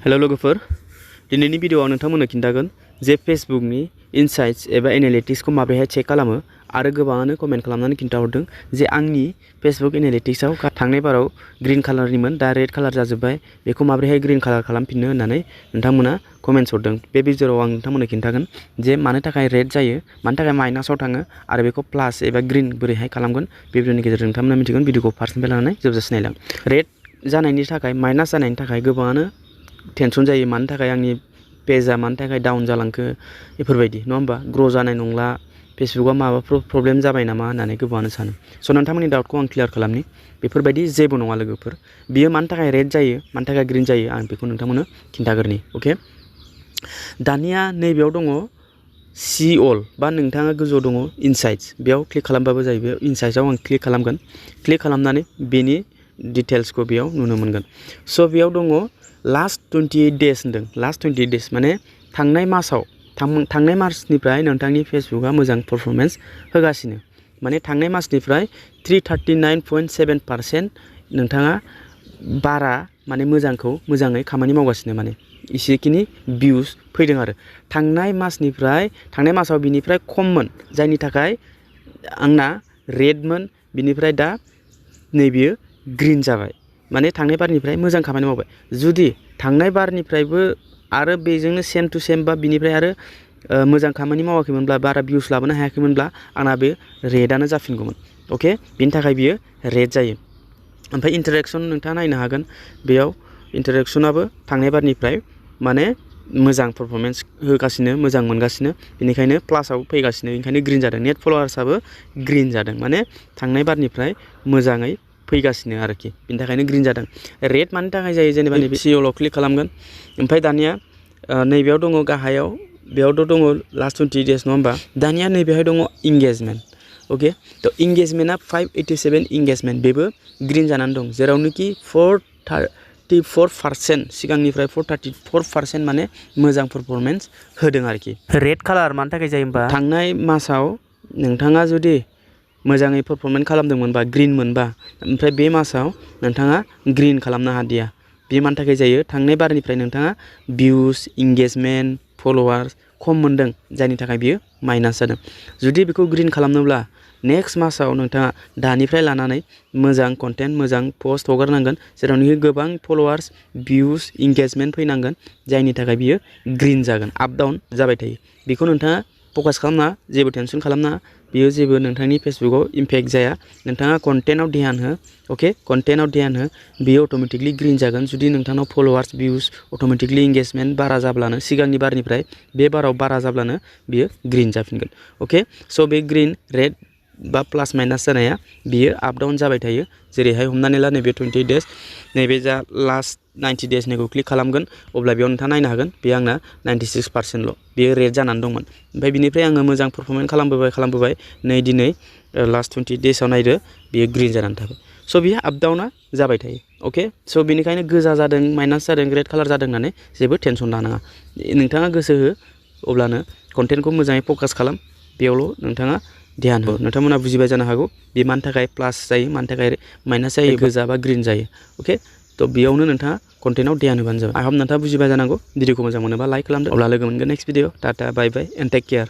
Hello लोगोफोर दिनैनि भिडिअआव नोंथांमोननो खिन्थागोन जे फेसबुकनि इनसाइट्स एबा एनालिटिक्सखौ माबोरैहाय चेक खालामो आरो गोबाङानो कमेन्ट खालामनानै खिन्थाहरदों जे आंनि फेसबुक एनालिटिक्सआव थांनाय बाराव ग्रीन कालारनिमोन दा रेड कालार जाजोब्बाय बेखौ माबोरैहाय ग्रीन कालार खालामफिननो होननानै नोंथांमोना कमेन्ट्स हरदों। बे भिडिअआव आं नोंथांमोननो खिन्थागोन जे मानो थाखाय रेड जायो, मानो थाखाय माइनासआव थाङो आरो बेखौ प्लास एबा ग्रीन बोरैहाय खालामगोन बे भिडिअनि गेजेरजों नोंथांमोना मिथिगोन। भिडिअखौ फार्स्टनिफ्राय लानानै जोबजासिम नायलां। रेड जानायनि थाखाय माइनास जानायनि थाखाय गोबाङानो टेनसन जायो, मानो थाखाय आंनि पेजआ मानो थाखाय डाउन जालांखो बेफोरबायदि नङा होमबा, ग्र' जानाय नंला, फेसबुकआ माबाफोर प्रब्लेम जाबाय नामा होननानै गोबाङानो सानो। स' नोंथांमोननि डाउटखौ आं क्लियार खालामनि। बेफोरबायदि जेबो नङा लोगोफोर, बियो मानो थाखाय रेड जायो, मानो थाखाय ग्रिन जायो, आं बेखौ नोंथांमोननो खिन्थागोरनि। अके, दानिया नैबेयाव दङ सि अल बा नोंथाङा गोजौआव दङ इनसाइट्स, बेयाव क्लिक खालामबाबो जायो। बे इनसाइट्सआव आं क्लिक खालामगोन। क्लिक खालामनानै बेनि डिटेल्सखौ बेयाव नुनो मोनगोन। स' बेयाव दङ लास्ट 28 डेज होनदों। लास्ट 28 डेज माने थांनाय मासाव थांनाय मार्चनिफ्राय नोंथांनि फेसबुकआ मोजां पारफरमेन्स होगासिनो। माने थांनाय मासनिफ्राय 339.7% नोंथाङा बारा माने मोजाङै खामानि मावगासिनो, माने इसेखिनि भिउस फैदों आरो थांनाय मासाव बिनिफ्राय खममोन, जायनि थाखाय आंना रेडमोन, बिनिफ्राय दा नैबेयो ग्रिन जाबाय। माने थांनाय बारनिफ्राय मोजां खामानि मावबाय। जुदि थांनाय बारनिफ्रायबो आरो बेजोंनो सेम टु सेम बा बिनिफ्राय आरो मोजां खामानि मावाखैमोनब्ला, बारा भिउस लाबोनो हायाखैमोनब्ला आंना बे रेडआनो जाफिनगौमोन। अके, बिनि थाखाय बियो रेड जायो। ओमफ्राय इन्टारेक्सन नोंथाङा नायनो हागोन, बेयाव इन्टारेक्सनाबो थांनाय बारनिफ्राय माने मोजां पारफरमेन्स होगासिनो, मोजां मोनगासिनो, बेनिखायनो प्लासआव फैगासिनो, बेनिखायनो ग्रिन जादों। नेट फल'वार्सआबो ग्रिन जादों, माने थांनाय बारनिफ्राय मोजाङै फैगासिनो आरोखि, बिनि थाखायनो ग्रिन जादों। रेड मानि थाखाय जायो, जेनेबा नैबे सिअलआव क्लिक खालामगोन। ओमफ्राय दानिया नैबेयाव दङ गाहायाव, बेयावथ' दङ लास्ट 20 डेज नङा होमबा। दानिया नैबेहाय दङ इंगेजमेन्ट। अके, थ' इंगेजमेन्टआ 587 इंगेजमेन्ट, बेबो ग्रिन जानानै दं, जेरावनोखि 434% सिगांनिफ्राय 434% माने मोजां पारफरमेन्स होदों आरोखि। रेड कालार मानि थाखाय जायो होमबा, थांनाय मासाव नोंथाङा जुदि मोजाङै पारफरमेन्स खालामदोंमोनबा, ग्रिन मोनबा, ओमफ्राय बे मासाव नोंथाङा ग्रिन खालामनो हादिया। बे मानि थाखाय जायो, थांनाय बारनिफ्राय नोंथाङा भिउस, इंगेजमेन्ट, फल'वार्स खम मोनदों, जायनि थाखाय बियो माइनास जादों। जुदि बेखौ ग्रिन खालामनोब्ला नेक्स्ट मासाव नोंथाङा दानिफ्राय लानानै मोजां कन्टेन्ट, मोजां पस्ट हगारनांगोन, जेरावनोखि गोबां फल'वार्स, भिउस, इंगेजमेन्ट फैनांगोन, जायनि थाखाय बियो ग्रिन जागोन। आप डाउन जाबाय थायो, बेखौ नोंथाङा फकास खालामनाङा, जेबो टेनसन खालामनाङा, बियो जेबो नोंथांनि फेसबुकआव इम्पेक्ट जाया। नोंथाङा कन्टेन्टआव ध्यान हो। अके, कन्टेन्टआव ध्यान हो, बियो अट'मेटिकलि ग्रिन जागोन। जुदि नोंथांनाव फल'वार्स, भिउस, अट'मेटिकलि इंगेजमेन्ट बारा जाब्लानो, सिगांनि बारनिफ्राय बे बाराव बारा जाब्लानो बियो ग्रिन जाफिनगोन। अके, स' बे ग्रिन, रेड बा प्लास माइनास जानाया बियो आप डाउन जाबाय थायो। जेरैहाय हमनानै ला नैबे 20 डेज, नैबे जा लास्ट 90 डेजनिखौ क्लिक खालामगोन, अब्ला बेयाव नोंथाङा नायनो हागोन, बे आंना 96%ल', बेयो रेड जानानै दंमोन। ओमफ्राय बिनिफ्राय आङो मोजां पारफरमेन्स खालामबोबाय, नै दिनै लास्ट 20 डेजआव नायदो, बियो ग्रिन जानानै थाबाय। स' बियो आप डाउना जाबाय थायो। अके, स' बेनिखायनो गोजा जादों, माइनास जादों, रेड कालार जादों होननानै जेबो टेनसन लानाङा। नोंथाङा गोसो हो, अब्लानो कन्टेन्टखौ मोजाङै फकास खालाम, बेयावल' नोंथाङा ध्यान हो। नोंथांमोना बुजिबाय जानो हागौ, बे मानि थाखाय प्लास जायो, मानि थाखाय माइनास जायो, गोजा बा ग्रिन जायो। अके, थ' बेयावनो नोंथाङा कन्टेन्टआव ध्यान होबानो जाबाय। आइ हप नोंथाङा बुजिबाय जानांगौ। भिडिअखौ मोजां मोनोबा लाइक खालामदो। अब्ला लोगो मोनगोन next video. Tata, bye bye and take care.